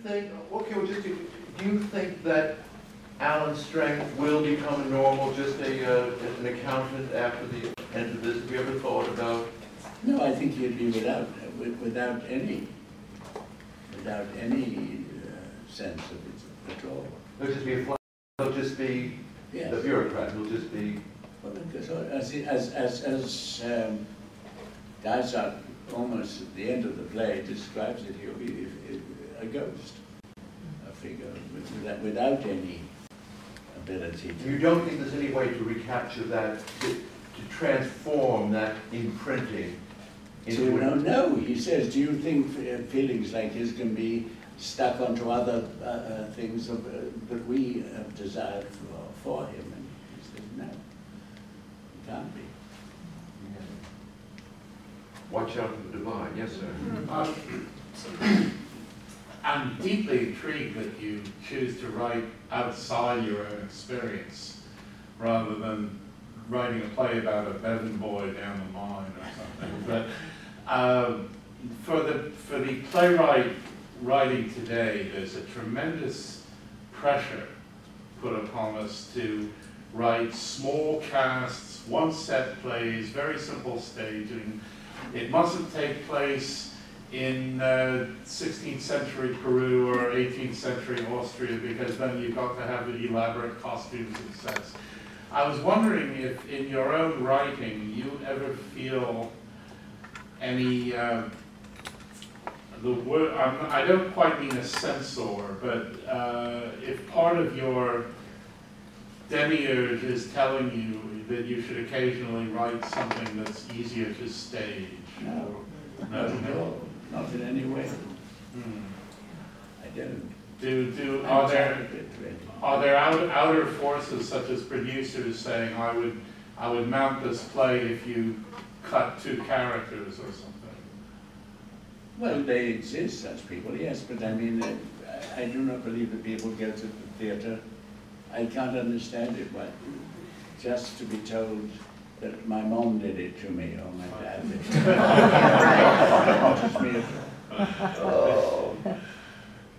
think, okay, well, just do you think that Alan Strength will become a normal, just an accountant after the end of this? Have you ever thought about? No, I think he'd be without any sense of it at all. He'll just be a fly. He'll just be the bureaucrat. He'll just be. Well, as Dysart, almost at the end of the play, describes it, he'll be a ghost, a figure without any ability. You don't think there's any way to recapture that, to transform that imprinting into No, he says, do you think feelings like his can be stuck onto other things that we have desired for him? And he says, no, it can't be. Watch out for the divine. Yes, sir. I'm deeply intrigued that you choose to write outside your own experience rather than writing a play about a Bevan boy down the mine or something. But for the playwright writing today, there's a tremendous pressure put upon us to write small casts, one-set plays, very simple staging. It mustn't take place in 16th century Peru or 18th century Austria, because then you've got to have the elaborate costumes and sets. I was wondering if in your own writing you ever feel any, I don't quite mean a censor, but if part of your demiurge is telling you that you should occasionally write something that's easier to stage. No, not at all. Not in any way. I don't. Are there outer forces such as producers saying, I would mount this play if you cut 2 characters or something? Well, they exist, such people, yes, but I mean, I do not believe that people go to the theatre. I can't understand it, but just to be told that my mom did it to me, or my dad did it. Oh.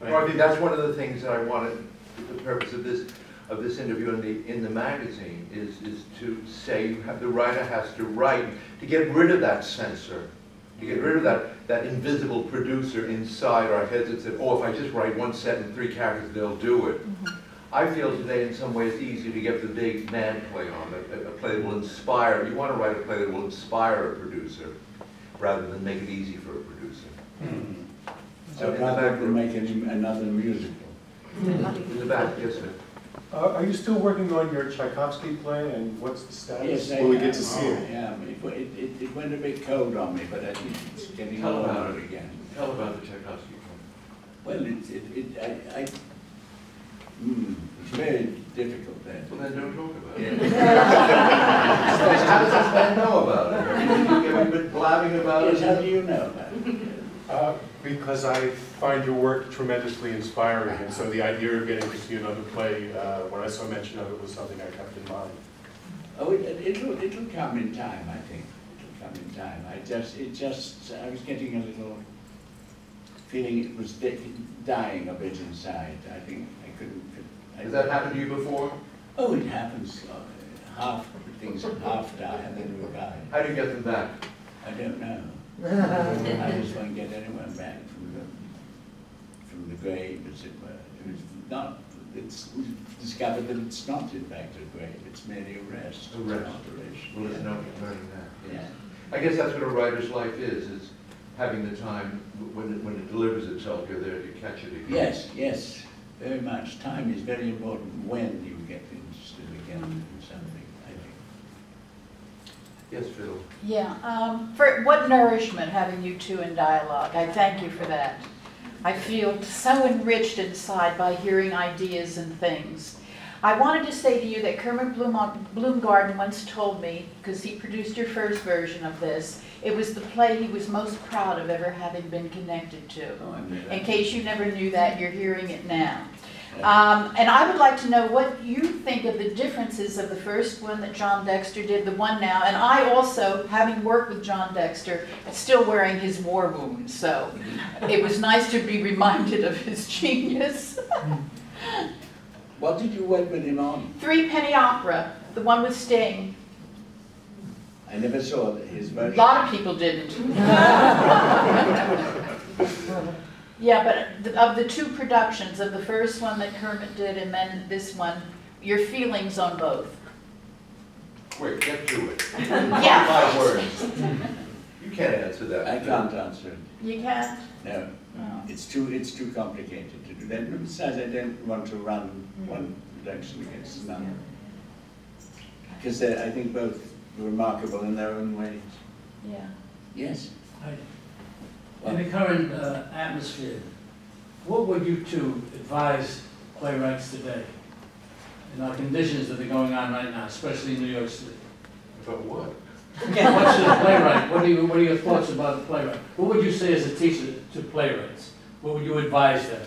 Well, I think that's one of the things that I wanted. The purpose of this interview in the magazine is to say the writer has to write to get rid of that censor, to get rid of that invisible producer inside our heads that said, oh, if I just write 1 set and 3 characters, they'll do it. I feel today in some ways it's easy to get the big man play on, a play that will inspire. You want to write a play that will inspire a producer rather than make it easy for a producer. So rather than make another musical. In the back, yes, sir. Are you still working on your Tchaikovsky play, and what's the status? Yes, Will we get to see it? Yeah, it went a bit cold on me, but I think it's getting over again. Tell about the Tchaikovsky play. Well, it's very difficult then. Well, then don't talk about it. How does this man know about it? Have you been blabbing about it? Yes, how do you know about it? Because I find your work tremendously inspiring, and so the idea of getting to see another play, when I saw mention of it, was something I kept in mind. Oh, it'll come in time, I think. It'll come in time. I was getting a little feeling it was dying a bit inside. I think I couldn't. Has that happened to you before? Oh, it happens. Half things half die and then revive. How do you get them back? I don't know. I just won't get anyone back from the grave, as it were. It's discovered that it's not in fact a grave, it's merely a rest. A rest. Alteration. Well, there's no learning that. Yeah. I guess that's what a writer's life is having the time, when it delivers itself, you're there to catch it again. Yes, very much. Time is very important when you get interested again in something, I think. Yes, Phil. Yeah, for what nourishment having you two in dialogue. I thank you for that. I feel so enriched inside by hearing ideas and things. I wanted to say to you that Kermit Bloomgarden once told me, because he produced your first version of this, it was the play he was most proud of ever having been connected to. Oh, in case you never knew that, you're hearing it now. And I would like to know what you think of the differences of the first one that John Dexter did, the one now. And I also, having worked with John Dexter, still wearing his war wounds. So it was nice to be reminded of his genius. What did you work with him on? Threepenny Opera, the one with Sting. I never saw his A version. lot of people didn't. Yeah, but of the two productions, of the first one that Kermit did and then this one, your feelings on both? Quick, get to it. Yeah. 5 words. You can't answer that. I can't answer it. You can't? No, Oh. it's too complicated to do that. Besides, I don't want to run one production against none. Because I think both remarkable in their own ways. Yeah. Yes. In the current atmosphere, what would you two advise playwrights today in our conditions that are going on right now, especially in New York City? About what? What's the playwright? What are your thoughts about the playwright? What would you say as a teacher to playwrights? What would you advise them?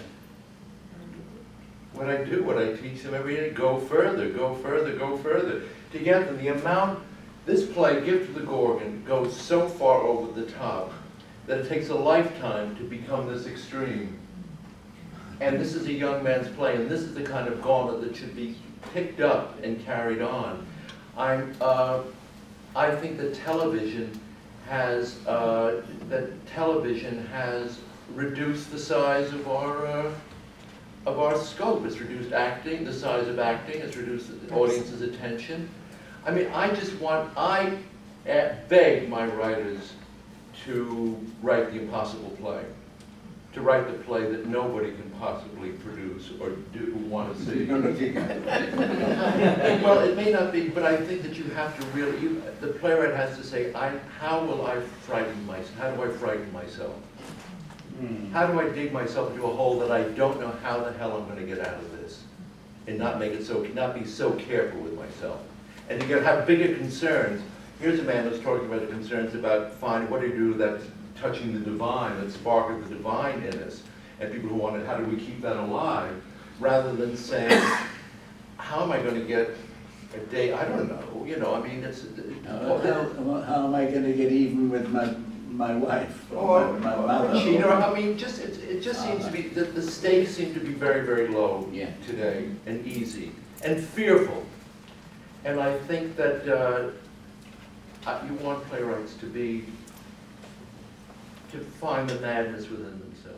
What I do, what I teach them every day, go further, go further, go further. To get them, the amount, this play, Gift of the Gorgon, goes so far over the top that it takes a lifetime to become this extreme. And this is a young man's play, and this is the kind of gauntlet that should be picked up and carried on. I think that television has reduced the size of our scope. It's reduced acting, the size of acting. It's reduced the audience's attention. I mean, I beg my writers to write the impossible play, to write the play that nobody can possibly produce or want to see. Well, it may not be, but I think that you have to really, the playwright has to say, how will I frighten myself? How do I frighten myself? How do I dig myself into a hole that I don't know how the hell I'm going to get out of this? And not be so careful with myself. And to have bigger concerns. Here's a man who's talking about the concerns about finding what do you do with that touching the divine, that spark of the divine in us, and people who want to, how do we keep that alive, rather than saying, how am I going to get a day? I don't know. You know, I mean, How am I going to get even with my wife or my mother? Cheater. I mean, it just seems to be the stakes seem to be very, very low today, and easy and fearful. And I think that you want playwrights to find the madness within themselves.